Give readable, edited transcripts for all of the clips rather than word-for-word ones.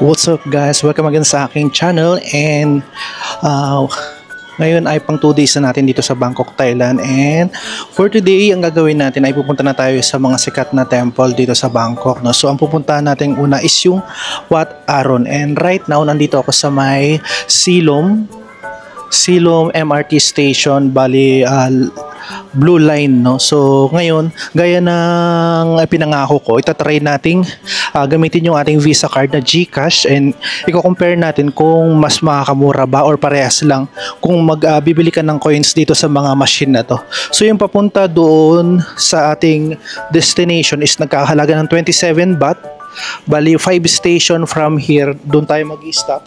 What's up guys? Welcome again sa aking channel and ngayon ay pang 2 days na natin dito sa Bangkok, Thailand, and for today ang gagawin natin ay pupunta na tayo sa mga sikat na temple dito sa Bangkok, no? So ang pupuntahan natin una is yung Wat Arun, and right now nandito ako sa may Silom MRT station, bali Blue Line, no? So ngayon, gaya ng pinangako ko, itatry nating gamitin yung ating Visa card na GCash, and i-compare natin kung mas makakamura ba or parehas lang kung bibili ka ng coins dito sa mga machine na to. So yung papunta doon sa ating destination is nagkakahalaga ng 27 baht. Bali 5 station from here, doon tayo mag-stop.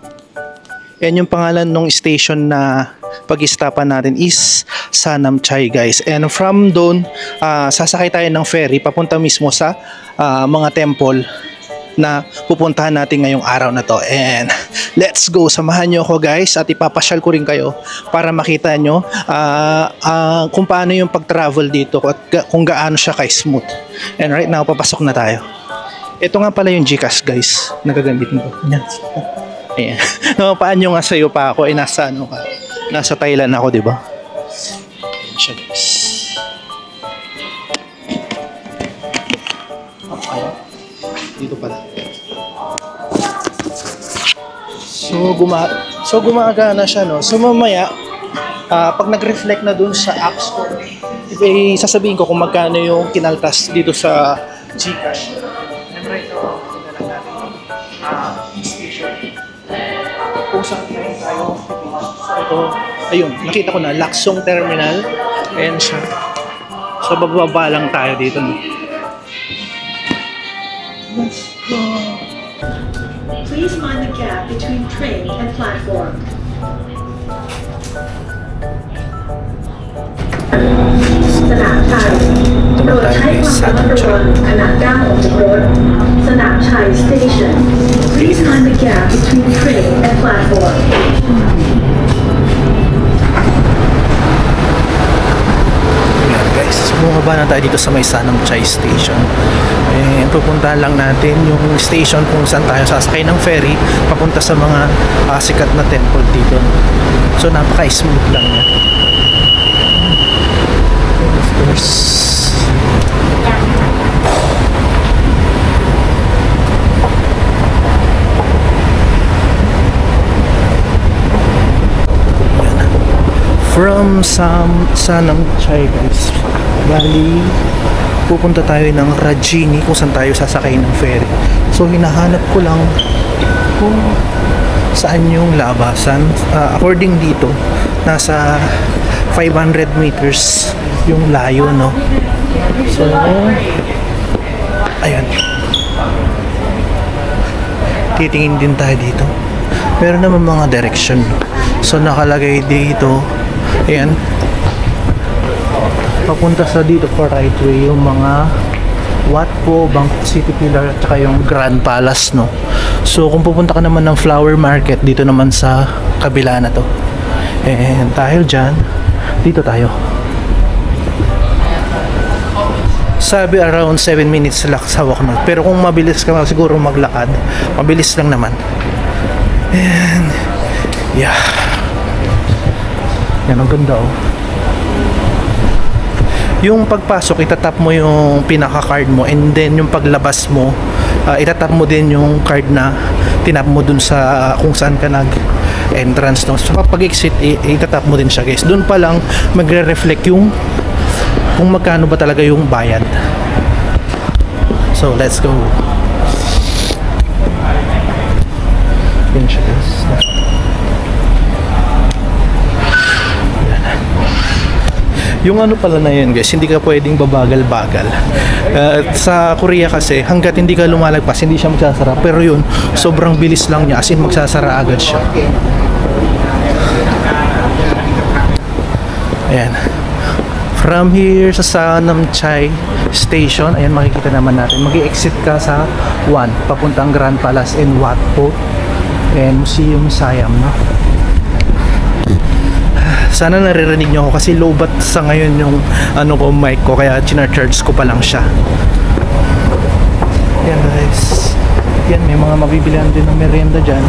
Yan yung pangalan ng station na pag-stopan natin is Sanam Chai, guys. And from doon, sasakay tayo ng ferry papunta mismo sa mga temple na pupuntahan natin ngayong araw na to. And let's go, samahan nyo ako guys, at ipapasyal ko rin kayo para makita nyo kung paano yung pag-travel dito at kung gaano siya ka-smooth. And right now, papasok na tayo. Ito nga pala yung GCash, guys, nagagamitin ko. Yan. Ayan. Napapaan nyo nga sa'yo pa ako, nasa Thailand ako, diba? Ayan siya, guys. Okay. Dito pala. So gumagana siya, no? So mamaya, pag nag-reflect na dun sa apps ko, sasabihin ko kung magkano yung kinaltas dito sa GCash. And right now, tingnan lang natin station. Kung saan tayo. Ito, ayun, nakita ko na, Laksong Terminal. Ayan siya. So bababa lang tayo dito, no? Let's go. Please mind the gap between train and platform. Sanam Chai. โปรดใช้ความระมัดระวังขณะก้าวออกจากรถ Sanam Chai Station. Please mind the gap between train and platform. Guys, bumaba na tayo dito sa may Sanam Chai Station. And pupuntahan lang natin yung station kung saan tayo sasakay ng ferry papunta sa mga sikat na temple dito. So napaka-smooth lang yan. From Sanam Chai, guys, bali pupunta tayo ng Rajini kung saan tayo sasakay ng ferry. So hinahanap ko lang kung saan yung labasan. According dito, nasa 500 meters yung layo, no? So ayan, titingin din tayo dito. Meron naman mga direction, no? So nakalagay dito, ayan, papunta sa dito for right way yung mga Wat Po, Bangkok City Pillar at saka yung Grand Palace, no? So kung pupunta ka naman ng flower market, dito naman sa kabila na to. And dahil dyan, dito tayo. Sabi around 7 minutes lang sa walk, no? Pero kung mabilis ka siguro maglakad, mabilis lang naman. And yeah, yan, ang ganda, oh. Yung pagpasok, itatap mo yung pinaka-card mo, and then yung paglabas mo, itatap mo din yung card na tinap mo dun sa kung saan ka nag-entrance, no? So kapag exit, itatap mo din siya, guys. Dun pa lang magre-reflect yung kung magkano ba talaga yung bayad. So let's go. Yan siya, guys. Yung ano pala na yun, guys, hindi ka pwedeng babagal-bagal. Sa Korea kasi, hanggat hindi ka lumalagpas, hindi siya magsasara. Pero yun, sobrang bilis lang niya, as in magsasara agad siya. Ayan. From here sa Sanam Chai Station, ayan, makikita naman natin. Mag-i-exit ka sa 1, papuntang Grand Palace and Wat Po and Museum Siam, no? Sana naririnig nyo ako kasi low bat sa ngayon yung mic ko, kaya china-charge ko pa lang siya. Yan, guys. Yan, may mga mabibilihan din ng merienda dyan.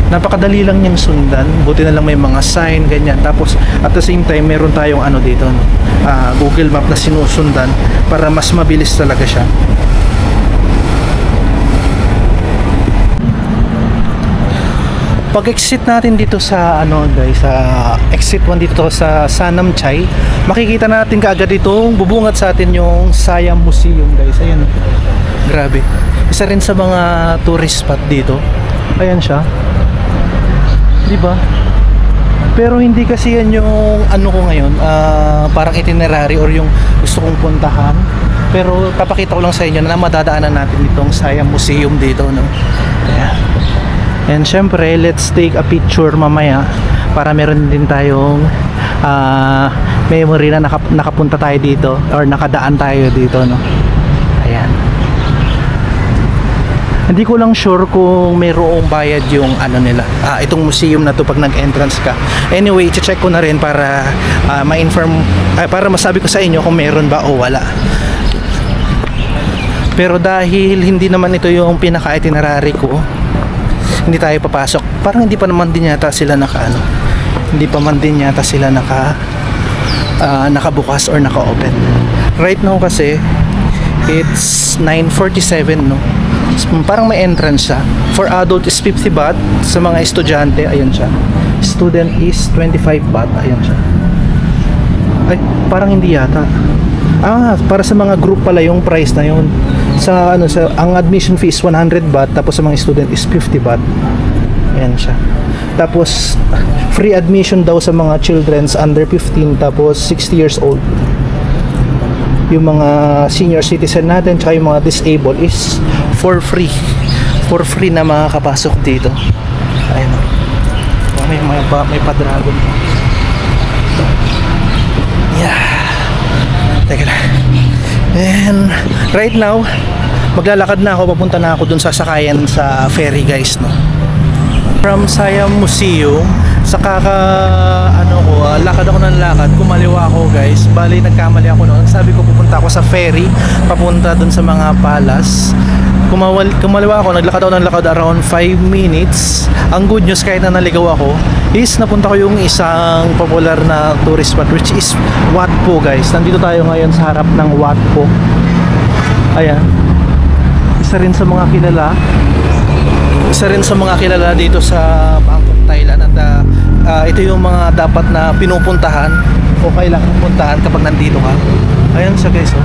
Napakadali lang niyang sundan. Buti na lang may mga sign, ganyan. Tapos at the same time meron tayong ano dito, no? Google Map na sinusundan para mas mabilis talaga siya. Pag exit natin dito sa ano guys, sa exit 1 dito sa Sanam Chai, makikita natin kaagad dito bubungat sa atin yung Siam Museum guys. Ayan, grabe, isa rin sa mga tourist spot dito. Ayan siya, di ba? Pero hindi kasi yan yung ano ko ngayon, parang itinerary or yung gusto kong puntahan. Pero papakita ko lang sa inyo na madadaanan natin itong Siam Museum dito, no? Ayan. And syempre, let's take a picture mamaya para meron din tayong memory na nakapunta tayo dito or nakadaan tayo dito, no? Ayan. Hindi ko lang sure kung mayroong bayad yung ano nila, itong museum na to pag nag-entrance ka. Anyway, i-check ko na rin para ma-inform, para masabi ko sa inyo kung meron ba o wala. Pero dahil hindi naman ito yung pinaka-itinerary ko, hindi tayo papasok. Parang hindi pa naman din yata sila hindi pa man din yata sila nakabukas or naka-open. Right now kasi it's 9:47, no? Parang may entrance siya. For adult is 50 baht, sa mga estudyante ayan siya. Student is 25 baht, ayan siya. Ay, parang hindi yata. Para sa mga group pala yung price na yun. Ang admission fee is 100 baht, tapos sa mga student is 50 baht. Ayan siya. Tapos free admission daw sa mga children's under 15 tapos 60 years old. Yung mga senior citizen natin tsaka yung mga disabled is for free. For free na makakapasok dito. Ayan. May pa-dragon. Yeah. Teka lang. And right now, maglalakad na ako, papunta na ako dun sa sakayan sa ferry guys, no? From Siam Museum, lakad ako ng lakad, kumaliwa ako guys. Bali, nagkamali ako noon. Sabi ko pupunta ako sa ferry, papunta dun sa mga palace. Kumaliwa ako, naglakad ako ng lakad around 5 minutes. Ang good news, kahit na naligaw ako, is napunta ko yung isang popular na tourist spot which is Wat Po guys. Nandito tayo ngayon sa harap ng Wat Po. Ayan. Isa rin sa mga kilala dito sa Bangkok, Thailand. At ito yung mga dapat na pinupuntahan o kailangan puntahan kapag nandito ka. Ayan siya guys, oh.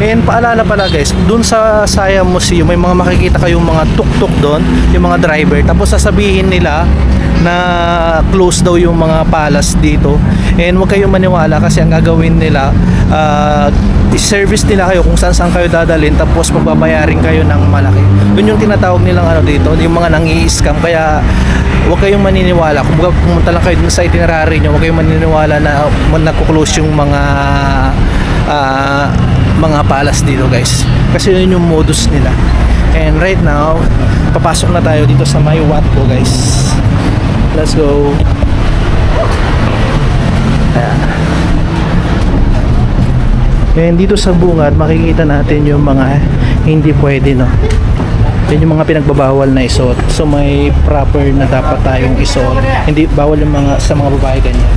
And paalala pala guys, dun sa Siam Museum may mga makikita kayong mga tuk-tuk doon, yung mga driver, tapos sasabihin nila na close daw yung mga palace dito. And huwag kayong maniwala kasi ang gagawin nila, i-service nila kayo kung saan kayo dadalhin, tapos magbabayarin kayo ng malaki. Yun yung tinatawag nilang dito, yung mga nang-i-scam. Kaya huwag kayong maniniwala. Kung pumunta lang kayo dun sa itinerary nyo, huwag kayong maniniwala na nagko-close yung mga palace dito guys, kasi yun yung modus nila. And right now papasok na tayo dito sa may Wat Po guys. Let's go. Ayan. And dito sa bungad makikita natin yung mga hindi pwede, no? Yan yung mga pinagbabawal na isuot. So may proper na dapat tayong isuot. Hindi bawal yung sa mga babae ganyan.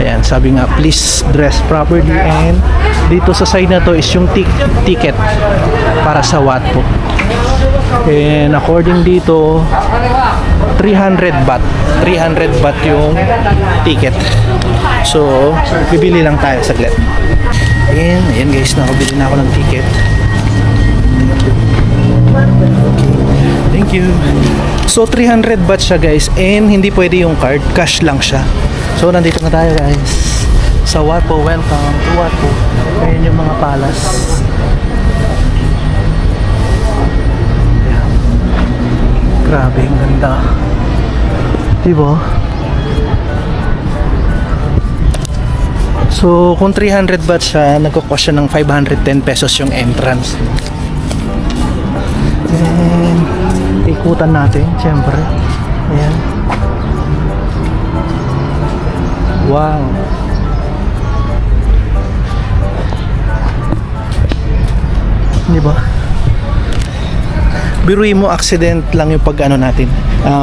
Ayan, sabi nga please dress properly. And dito sa side na to is yung ticket para sa Wat Po. And according dito 300 baht yung ticket. So bibili lang tayo saglit. And ayan guys, nakabili na ako ng ticket. Thank you. So 300 baht siya guys, and hindi pwede yung card, cash lang siya. So nandito na tayo guys sa Wat Po. Welcome to Wat Po. Ayan yung mga palace. Yeah. Grabe, ang ganda, diba? So kung 300 baht siya, nagkukos siya ng 510 pesos yung entrance. And ikutan natin syempre. Ayan. Wow. Di ba? biruin mo, accident lang yung pag ano natin,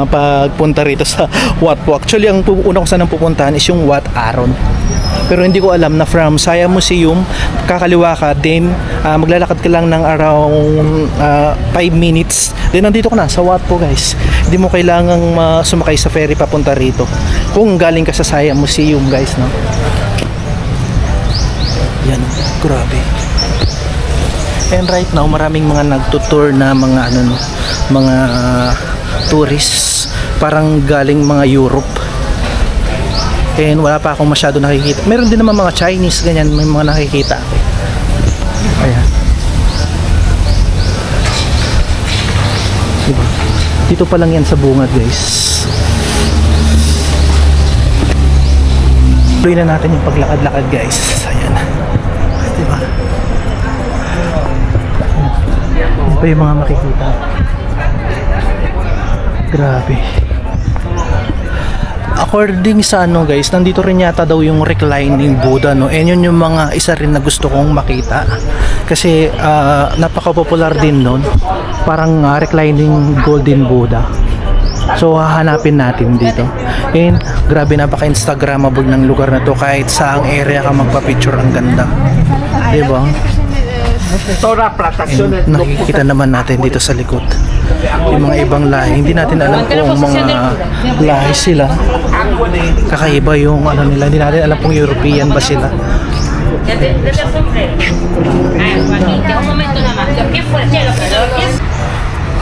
pagpunta rito sa Wat Po. Actually, ang una ko sanang pupuntahan is yung Wat Aron. Pero hindi ko alam na from Siam Museum, kakaliwa ka, then maglalakad ka lang ng around 5 minutes. Then nandito ka na sa Wat Po, guys. Hindi mo kailangang sumakay sa ferry papunta rito kung galing ka sa Siam Museum, guys, no? Yan, grabe. And right now, maraming mga nagtutour na mga ano, mga tourists, parang galing mga Europe. And wala pa akong masyado nakikita. Meron din naman mga Chinese, ganyan, may mga nakikita. Ayan. Diba? Dito pa lang yan sa bungad, guys. Tuloy na natin yung paglakad-lakad, guys. Ayan. Diba? Pa yung mga makikita. Grabe. According sa ano, guys, nandito rin yata daw yung reclining Buddha, no? And yun yung mga isa rin na gusto kong makita. Kasi napaka-popular din nun. Parang reclining golden Buddha. So hahanapin natin dito. And grabe, napaka-instagrammable ng lugar na to. Kahit saang area ka magpa-picture, ang ganda. Diba? And nakikita naman natin dito sa likod yung mga ibang lahi. Hindi natin alam kung mga lahi sila, kakaiba yung ano nila. Hindi natin alam kung European ba sila.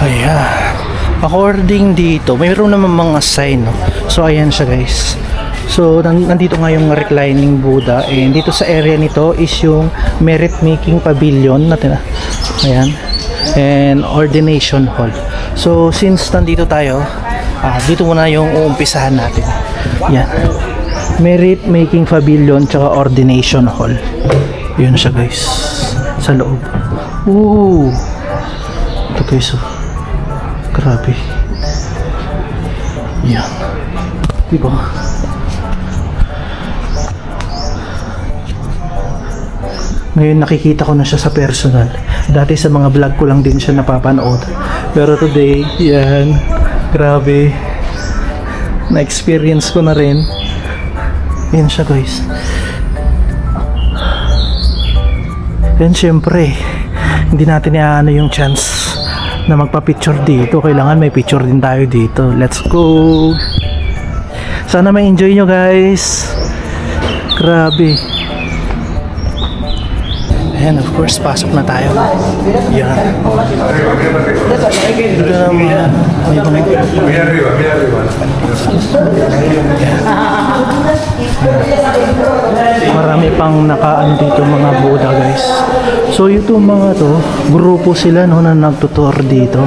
Ayan. According dito, mayroon naman mga sign, no? So ayan siya, guys. So nandito nga yung reclining Buddha, and dito sa area nito is yung merit making pavilion natin. Ayan. And ordination hall. So since nandito tayo, dito muna yung uumpisahan natin. Yan. Merit making pavilion tsaka ordination hall. Yun siya, guys. Sa loob. Ooh. Ito, guys. Oh. Grabe. Yan. Diba? Ngayon nakikita ko na siya sa personal. Dati sa mga vlog ko lang din siya napapanood. Pero today, yan, grabe. Na-experience ko na rin. Yan siya, guys. Yan, syempre, hindi natin iaano yung chance na magpa-picture dito. Kailangan may picture din tayo dito. Let's go! Sana ma-enjoy nyo, guys. Grabe. And of course, pasok na tayo. Yan. Dito naman. Mira arriba. Marami pang nakaano dito mga Buddha, guys. So ito mga to, grupo sila, no, na nagtutour dito.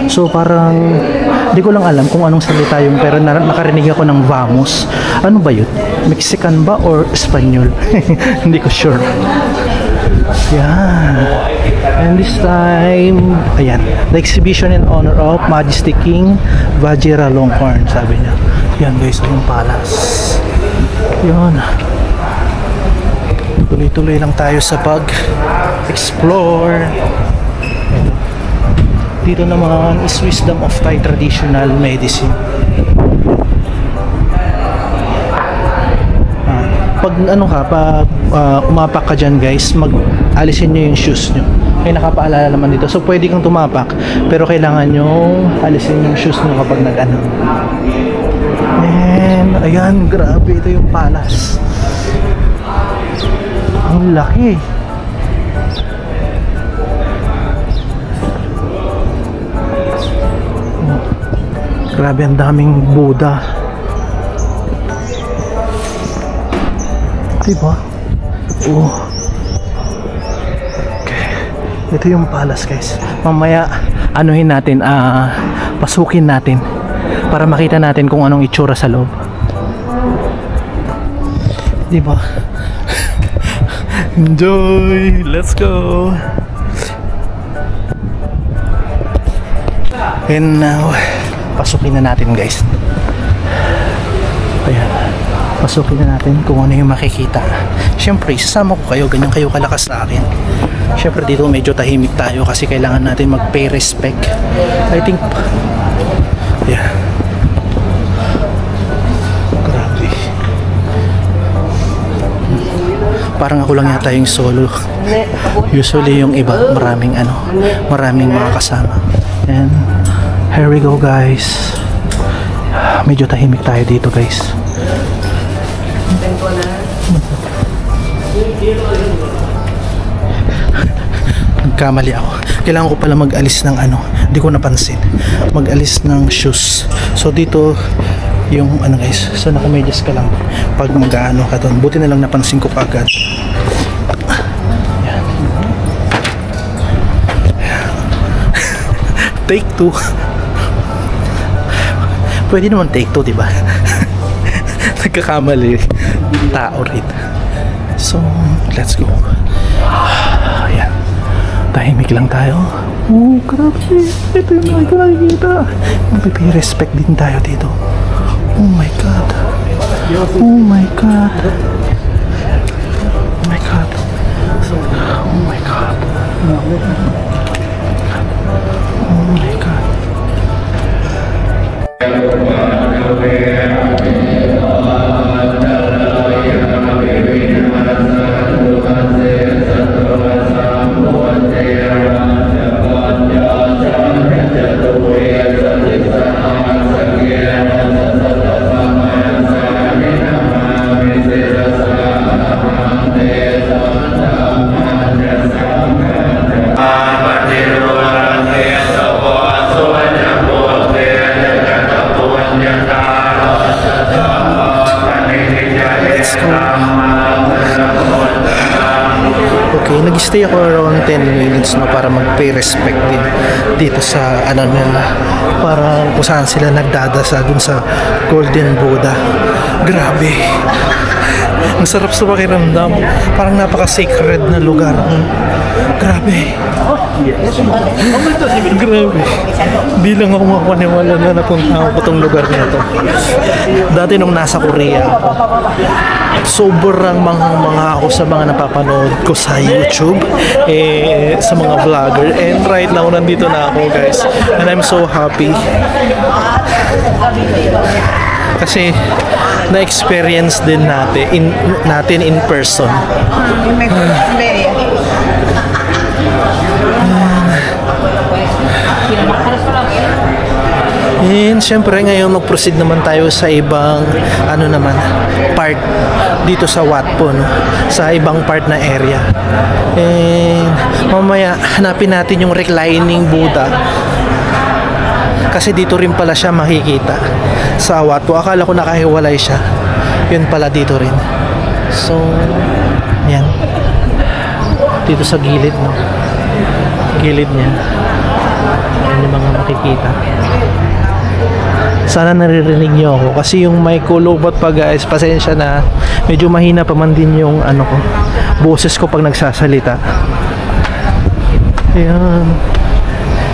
So parang di ko lang alam kung anong salita yung, pero nakarinig ako ng vamos. Ano ba yun? Mexican ba or Espanyol? Hindi ko sure. Yan. And this time, ayan, the exhibition in honor of Majesty King Vajiralongkorn, sabi niya. Yan, guys, yung palace. Yan. Tuloy-tuloy lang tayo sa pag-explore. Dito naman is Wisdom of Thai Traditional Medicine. Pag ano ka, pag umapak ka dyan, guys, alisin nyo yung shoes nyo. May nakapaalala naman dito. So pwede kang tumapak, pero kailangan nyo alisin yung shoes nyo kapag nag-ano. And ayan, grabe, ito yung palace. Ang laki. Grabe, ang daming Buddha. Diba? Oh. Okay. Ito yung palace, guys. Mamaya anuhin natin, pasukin natin para makita natin kung anong itsura sa loob. Diba? Enjoy! Let's go! And now, pasukin na natin, guys. Ayan. Pasukin na natin kung ano yung makikita. Siyempre, sasama ko kayo, ganyan kayo kalakas sa akin. Syempre dito medyo tahimik tayo kasi kailangan natin mag-pay respect. I think, yeah. Grabe. Parang ako lang yata yung solo. Usually yung iba, maraming mga kasama. And here we go guys. Medyo tahimik tayo dito guys. Nagkamali ako. Kailangan ko pala mag-alis ng hindi ko napansin. Mag-alis ng shoes. So dito yung guys, so nakamedyas ka lang pag mag-ano ka doon. Buti na lang napansin ko agad. Yan. Take 2. Pwede naman take 2, diba? Nagkakamali tao rin. So let's go. Ayan, tahimik lang tayo. Oh grabe, ito yung nakikita. May respect din tayo dito. Oh my god. Oh my god. Oh my god. Oh my god. Oh my god. Okay, nag-stay ako around 10 minutes para mag-pay respect din dito sa nila. Parang kung saan sila nagdadasa dun sa Golden Buddha. Grabe. Ang sarap sa pakiramdam. Parang napaka-sacred na lugar. Grabe. Grabe. Hindi lang ako makapaniwala na napunta ako itong lugar na ito. Dati nung nasa Korea ako, sobrang mga ako sa mga napapanood ko sa YouTube, sa mga vlogger, and right now nandito na ako guys, and I'm so happy kasi na-experience din natin in person. And syempre ngayon mag-proceed naman tayo sa ibang part dito sa Wat Po, sa ibang part na area. And mamaya hanapin natin yung reclining Buddha kasi dito rin pala siya makikita sa Wat Po. Akala ko nakahiwalay siya, yun pala dito rin. So yan, dito sa gilid, gilid niya, yan yung mga makikita. Sana naririnig nyo ako kasi yung mic ko lobot pa guys, pasensya na, medyo mahina pa man din yung ko, boses ko pag nagsasalita. Ayan.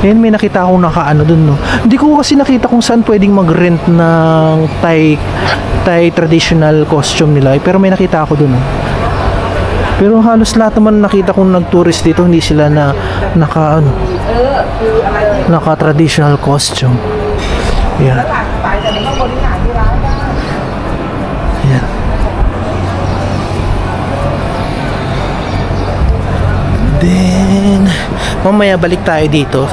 Ayan, may nakita akong dun, Hindi ko kasi nakita kung saan pwedeng mag-rent ng Thai traditional costume nila, pero may nakita ako dun, Pero halos lahat naman nakita kong nag-tourist dito, hindi sila naka traditional costume. Yan. Yan. Then mamaya balik tayo dito.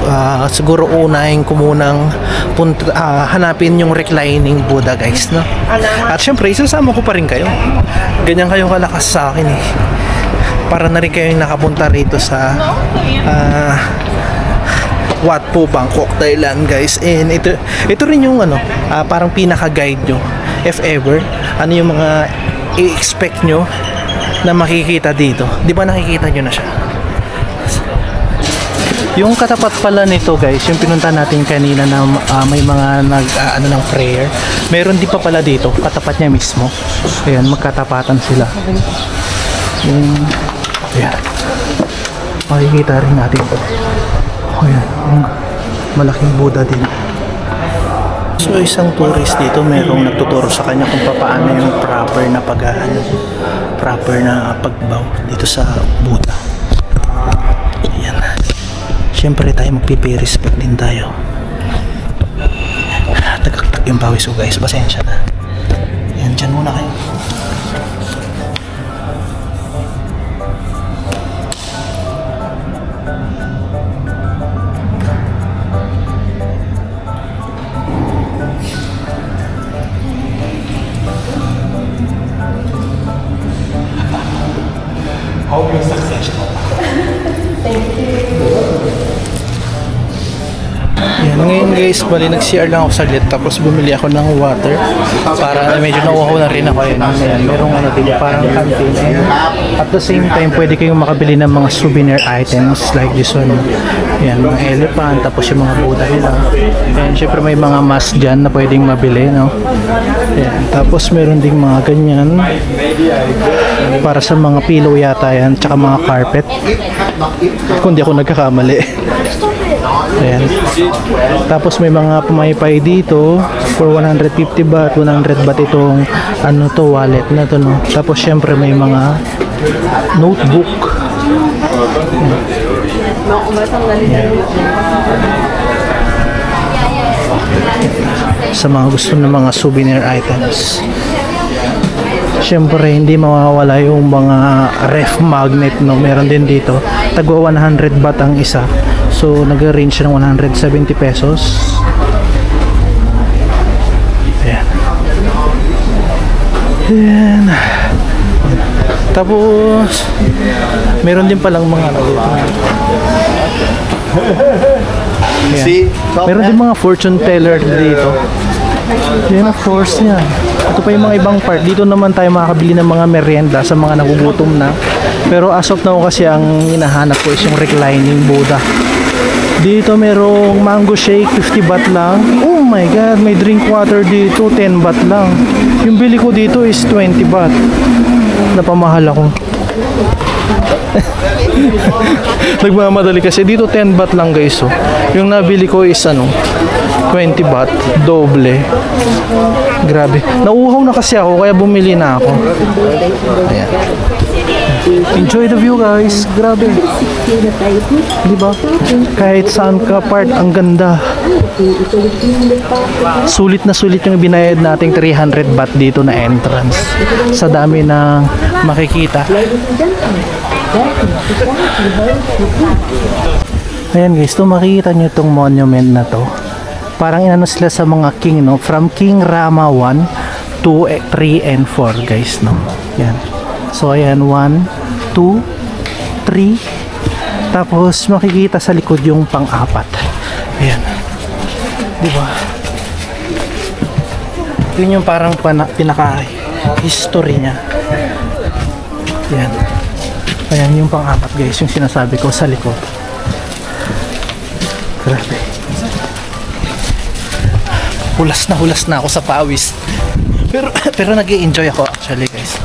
Siguro unahin ko munang hanapin yung reclining Buddha guys, no? At syempre isasama ko pa rin kayo. Ganyan kayo kalakas sa akin para na rin kayong nakapunta rito sa Wat Po, Bangkok, Thailand guys. And ito rin yung parang pinaka-guide nyo if ever yung mga i-expect nyo na makikita dito. Di ba nakikita nyo na siya? Yung katapat pala nito guys, yung pinunta natin kanina na may mga ng prayer, meron di pa pala dito, katapat niya mismo. Ayan, magkatapatan sila. Ayan, makikita rin natin ito. Ayan, malaking Buddha din. So isang tourist dito, merong nagtuturo sa kanya kung paano yung proper na pagbow dito sa Buddha. syempre tayo magpipay respect din tayo. Tagaktak yung pawis ko guys, pasensya na. Yan, dyan muna kayo. Hope you're successful. Thank you. Yan, ngayon guys, bali nag-CR lang ako saglit tapos bumili ako ng water para medyo nauuhaw na rin ako. Yan, merong ano din, parang canteen. And at the same time, pwede kayong makabili ng mga souvenir items like this one. Yan, mga elephant, tapos yung mga Buddha nila. And syempre may mga mask dyan na pwedeng mabili, no? Yan, tapos meron ding mga ganyan para sa mga pillow yata yan, tsaka mga carpet. Kung di ako nagkakamali. Ayan. Tapos may mga pumaypay dito for 150 baht, 100 baht itong ano to, wallet na to, no? Tapos syempre may mga notebook. Sa mga gusto ng mga souvenir items. Syempre hindi mawawala yung mga ref magnet, no? Meron din dito. Tagwa 100 baht ang isa. So nag-range ng 170 pesos. Ayan. Ayan. Tapos meron din palang mga ano dito. Ayan. Meron din mga fortune teller dito. Yan, of course yan. Ito pa yung mga ibang part. Dito naman tayo makakabili ng mga merienda sa mga nagugutom na. Pero as of now kasi ang hinahanap ko is yung reclining Buddha. Dito merong mango shake, 50 baht lang. Oh my god, may drink water dito, 10 baht lang. Yung bili ko dito is 20 baht. Napamahal ako. Nagmamadali kasi dito 10 baht lang guys, oh. Yung nabili ko is ano, 20 baht, doble. Grabe. Nauuhaw na kasi ako kaya bumili na ako. Ayan. Enjoy the view guys. Grabe. Diba? Kahit saan ka part, ang ganda. Sulit na sulit yung binayad nating 300 baht dito na entrance. Sa dami ng makikita. Ayan guys, to makikita nyo itong monument na to. Parang inano sila sa mga king, no? From King Rama 1, 2, 3, and 4 guys, no? Yan. So ayan, 1, 2, 3. Tapos makikita sa likod yung pang-apat. Ayan. Diba? Yun yung parang pinaka-history niya. Ayan. Ayan yung pang-apat guys, yung sinasabi ko sa likod. Grabe. Hulas na ako sa pawis. Pero nag-i-enjoy ako actually guys.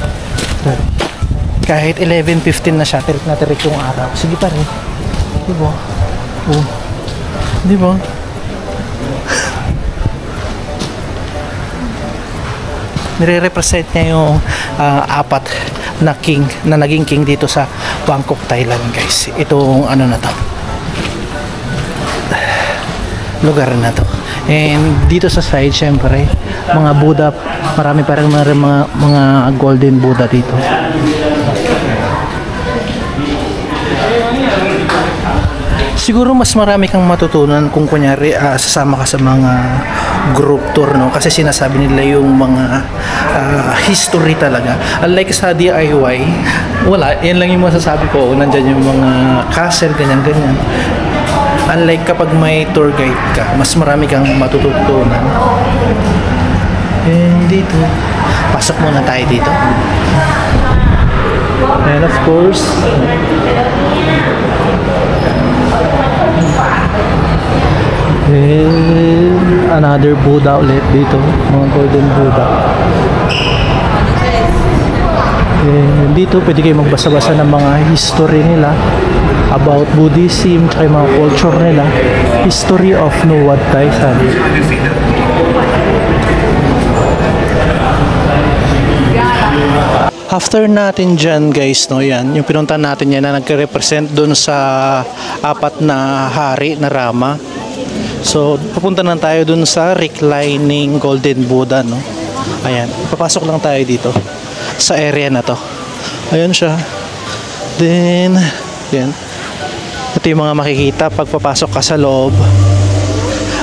Kahit 11:15 na siya, tirik na tirik yung araw. Sige pa rin. Diba? Oh. Diba? Nire-represent niya yung apat na king, na naging king dito sa Bangkok, Thailand guys. Itong ano na to, lugar na to. And dito sa side syempre mga Buddha, marami parang mga golden Buddha dito. Siguro mas marami kang matutunan kung kunyari sasama ka sa mga group tour, no? Kasi sinasabi nila yung mga history talaga. Unlike sa DIY, wala, yan lang yung masasabi ko. Nandyan yung mga castle, ganyan-ganyan. Unlike kapag may tour guide ka, mas marami kang matututunan. And dito, pasok muna tayo dito. And of course, and another Buddha ulit dito, mga golden Buddha. And dito pwede kayo magbasa-basa ng mga history nila about Buddhism, tsaka yung mga culture nila. History of Nuwad Thai sabi. After natin dyan guys, no, yan, yung pinunta natin yan na nagre-represent dun sa apat na hari na Rama. So, pupunta na tayo dun sa reclining Golden Buddha, no. Ayan, papasok lang tayo dito sa area na to. Ayan siya. Then, yan. Ito yung mga makikita pag papasok ka sa loob.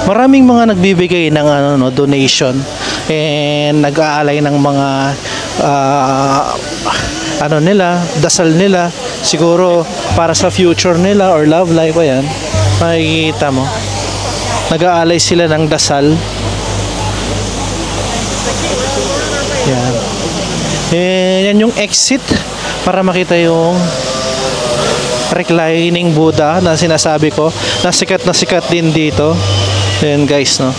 Maraming mga nagbibigay ng donation and nag-aalay ng mga dasal nila, siguro para sa future nila or love life. Ayan, makikita mo, nag-aalay sila ng dasal. Yan. Yan yung exit para makita yung reclining Buddha na sinasabi ko, na sikat din dito. Ayan guys, no.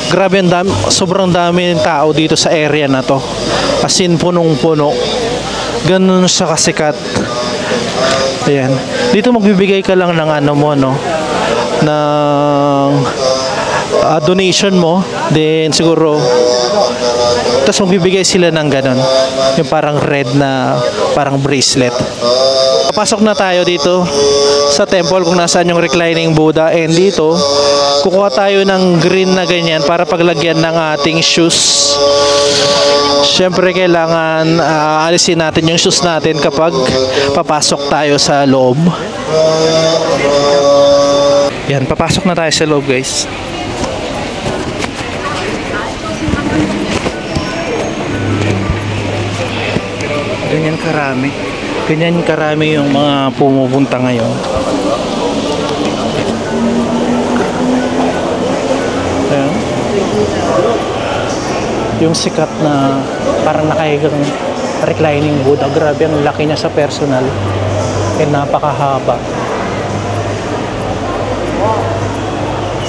Grabe, ang dami, sobrang dami ng tao dito sa area na to. As in, punong-puno. Ganun siya kasikat. Ayan. Dito magbibigay ka lang ng ng donation mo. Then siguro, tapos magbibigay sila ng ganun. Yung parang red na, parang bracelet. Papasok na tayo dito sa temple kung nasaan yung reclining Buddha. And dito, kukuha tayo ng green na ganyan para paglagyan ng ating shoes. Siyempre kailangan alisin natin yung shoes natin kapag papasok tayo sa loob. Yan, papasok na tayo sa loob guys. Ganyan karami yung mga pumupunta ngayon. Ayan. Yung sikat na parang nakahigang reclining Buddha. Grabe, ang laki niya sa personal. And napakahaba.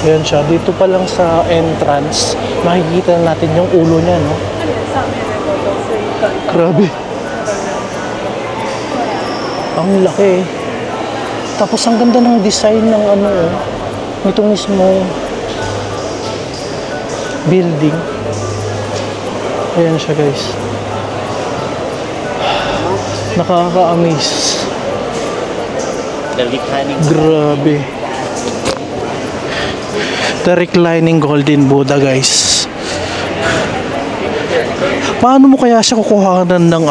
Ayan siya. Dito pa lang sa entrance, makikita natin yung ulo niya, no? Grabe. Ang laki. Tapos ang ganda ng design ng nito mismo building. Ayan siya guys. Nakaka-amaze. Grabe. The reclining Golden Buddha guys. Paano mo kaya siya kukuhanan ng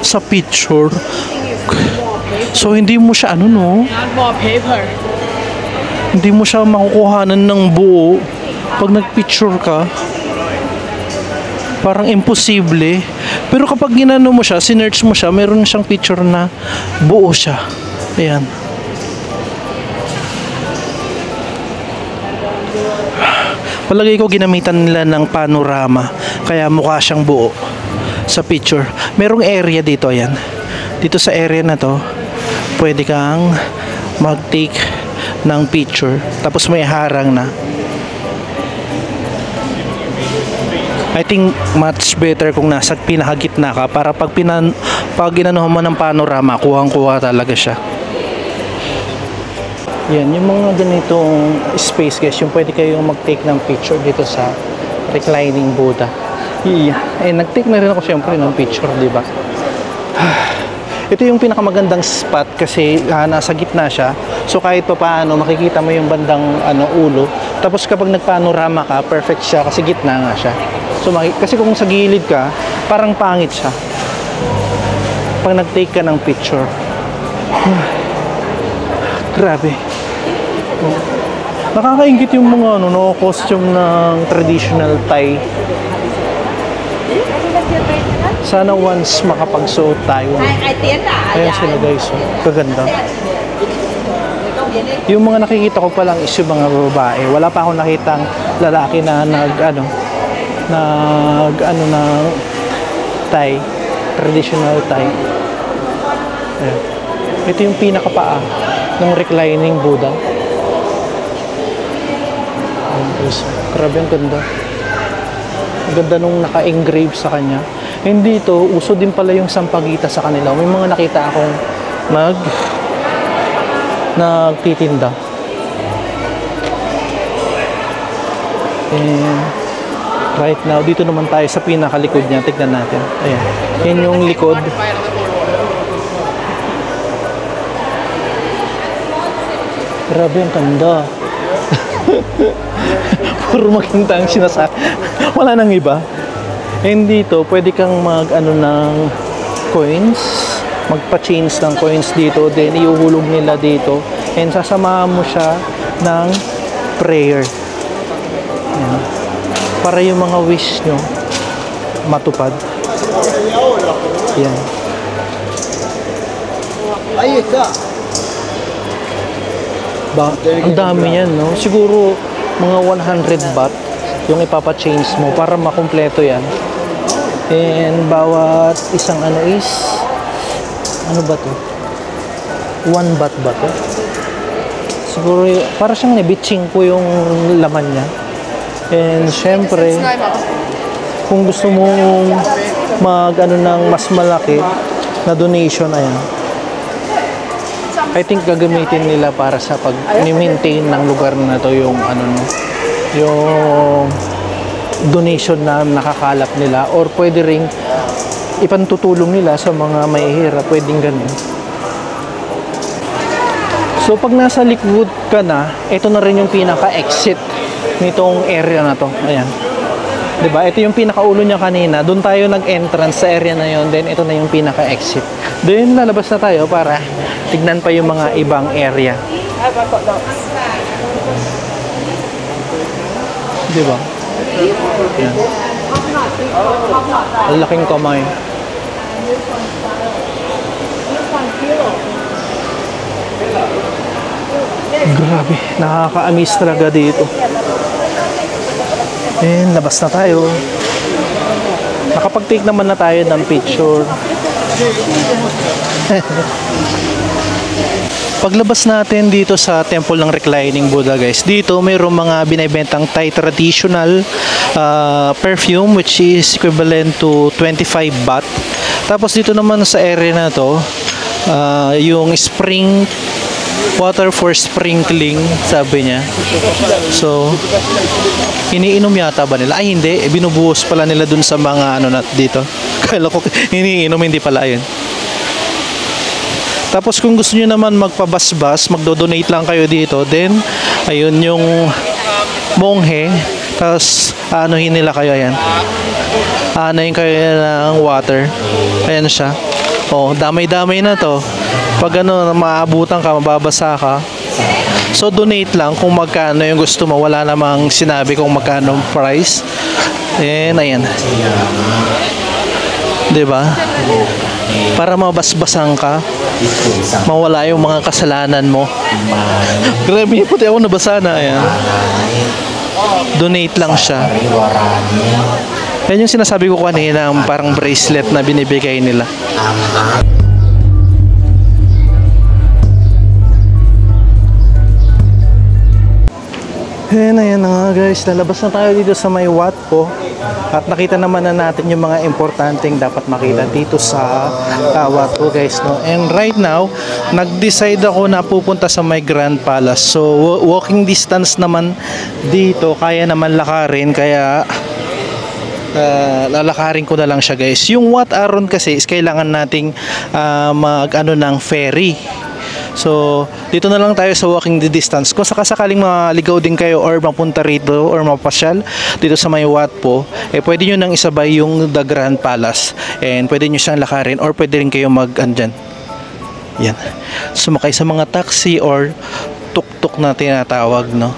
sa picture? So hindi mo siya hindi mo siya makukuhanan ng buo pag nagpicture ka. Parang imposible. Pero kapag ginano mo siya, sinearch mo siya, meron siyang picture na buo siya. Ayan. Palagay ko ginamitan nila ng panorama, kaya mukha siyang buo sa picture. Merong area dito, ayan. Dito sa area na to, pwede kang mag-take ng picture. Tapos may harang na. I think much better kung nasa pinakagitna ka para pag inanuhan mo ng panorama, kuhang-kuha talaga siya. Yan, yung mga ganitong space guys, yung pwede kayong mag-take ng picture dito sa reclining Buddha. Yeah. Nag-take na rin ako siyempre ng picture, di ba? Ito yung pinakamagandang spot kasi nasa gitna siya. So kahit pa paano makikita mo yung bandang ulo. Tapos kapag nagpanorama ka, perfect siya kasi gitna nga siya. So kasi kung sa gilid ka, parang pangit siya. Pag nag-take ka ng picture. Grabe. Nakakaingit yung mga costume ng traditional Thai. Sana once makapagsuot tayo. Ayan sila guys, kaganda. Yung mga nakikita ko pa lang is yung mga babae. Wala pa akong nakitang lalaki na ng Thai, traditional Thai. Ayan. Ito yung pinakapaa ng reclining Buddha. Ayan guys, grabe ang ganda. Ang ganda nung naka-engrave sa kanya. Hindi ito, uso din pala yung sampagita sa kanila. May mga nakita akong nagtitinda. And Right now, dito naman tayo sa pinakalikod niya. Tignan natin. Ayan. Yan yung likod. Grabe ang ganda. Puro maganda ang sinasabi. Wala nang iba. And dito, pwede kang mag-ano ng coins. Magpa-change ng coins dito. Then, iuhulog nila dito. And sasamahan mo siya ng prayer. Ayan. Para yung mga wish nyo matupad. Yan. Ba, ang dami yan, no? Siguro mga 100 baht yung ipapa-change mo para makumpleto yan. And bawat isang ano is ano ba to? 1 baht ba to? Siguro para siyang nebitsing po yung laman niya. And syempre, kung gusto mong mag-ano ng mas malaki na donation, ayan. I think gagamitin nila para sa pag-maintain ng lugar na to yung ano no, yung donation na nakakalap nila, or pwede ring ipantutulong nila sa mga mahihirap, pwedeng ganun. So pag nasa likod ka na, ito na rin yung pinaka-exit nitong area na to. Ayan. 'Di ba? Ito yung pinakaulo niya kanina. Doon tayo nag-entrance sa area na 'yon. Then ito na yung pinaka-exit. Then lalabas na tayo para tignan pa yung mga ibang area. 'Di ba? Ayan. Ang laking kamay. Grabe, nakaka-amaze talaga dito. And labas na tayo. Nakapag-take naman na tayo ng picture. Paglabas natin dito sa Temple ng Reclining Buddha, guys, dito mayroong mga binibentang Thai traditional perfume which is equivalent to 25 baht. Tapos dito naman sa area na to, yung spring water for sprinkling, sabi niya. So, iniinom yata ba nila? Ay, hindi. Binubuhos pala nila dun sa mga ano nat dito. Kala ko, iniinom, hindi pala yun. Tapos, kung gusto nyo naman magpabasbas, magdo-donate lang kayo dito. Then, ayun yung monghe. Tapos, anuhin nila kayo, ayan. Anayin kayo ng water. Ayan siya. Oh, damay-damay na to. Pag ano, maabutan ka, mababasa ka. So, donate lang kung magkano yung gusto mo. Wala namang sinabi kung magkano price. And, ayan. Diba? Para mabasbasan ka, mawala yung mga kasalanan mo. Grabe, pati ako nabasa na. Ayan. Donate lang siya. Yan yung sinasabi ko kanina, parang bracelet na binibigay nila. Ayan na nga, guys, lalabas na tayo dito sa may Wat Po at nakita naman na natin yung mga importanteng dapat makita dito sa Wat Po, guys, no? And right now, nag-decide ako na pupunta sa my Grand Palace. So walking distance naman dito, kaya naman lakarin, kaya lalakarin ko na lang siya, guys. Yung Wat Arun kasi is kailangan nating mag-ano ng ferry. So, dito na lang tayo sa walking distance. Kung sakasakaling maligaw din kayo or mapunta rito or mapasyal dito sa may Wat Po, eh pwede nyo nang isabay yung The Grand Palace. And pwede nyo siyang lakarin or pwede rin kayo mag-andyan. Yan. Sumakay sa mga taxi or tuk-tuk na tinatawag, no?